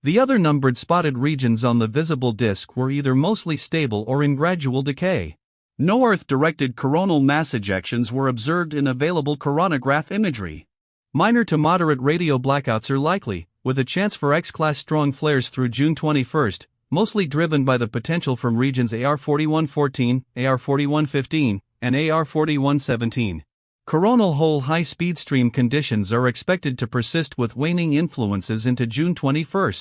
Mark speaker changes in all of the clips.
Speaker 1: The other numbered spotted regions on the visible disk were either mostly stable or in gradual decay. No Earth-directed coronal mass ejections were observed in available coronagraph imagery. Minor to moderate radio blackouts are likely, with a chance for X-class strong flares through June 21, mostly driven by the potential from regions AR4114, AR4115, and AR4117. Coronal hole high-speed stream conditions are expected to persist with waning influences into June 21.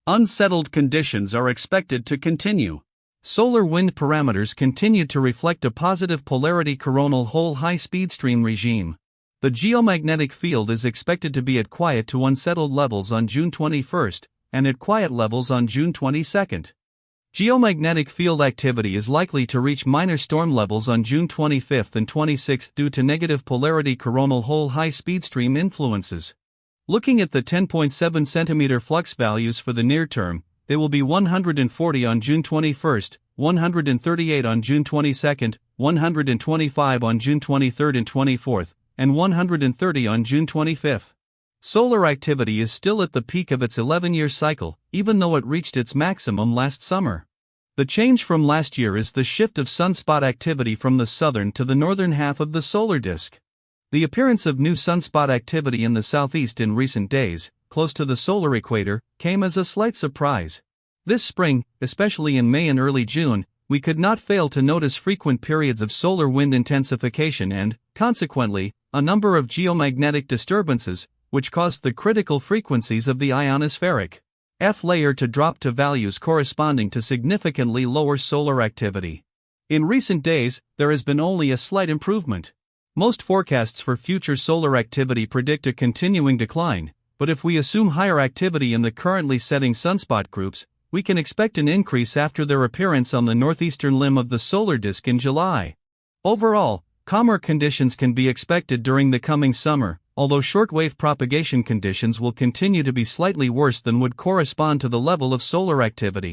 Speaker 1: Unsettled conditions are expected to continue. Solar wind parameters continue to reflect a positive polarity coronal hole high-speed stream regime. The geomagnetic field is expected to be at quiet to unsettled levels on June 21 and at quiet levels on June 22. Geomagnetic field activity is likely to reach minor storm levels on June 25 and 26 due to negative polarity coronal hole high-speed stream influences. Looking at the 10.7 cm flux values for the near term, they will be 140 on June 21, 138 on June 22, 125 on June 23 and 24, and 130 on June 25. Solar activity is still at the peak of its 11-year cycle, even though it reached its maximum last summer. The change from last year is the shift of sunspot activity from the southern to the northern half of the solar disk. The appearance of new sunspot activity in the southeast in recent days, close to the solar equator, came as a slight surprise. This spring, especially in May and early June, we could not fail to notice frequent periods of solar wind intensification and, consequently, a number of geomagnetic disturbances, which caused the critical frequencies of the ionospheric F layer to drop to values corresponding to significantly lower solar activity. In recent days, there has been only a slight improvement. Most forecasts for future solar activity predict a continuing decline, but if we assume higher activity in the currently setting sunspot groups, we can expect an increase after their appearance on the northeastern limb of the solar disk in July. Overall, calmer conditions can be expected during the coming summer, although shortwave propagation conditions will continue to be slightly worse than would correspond to the level of solar activity.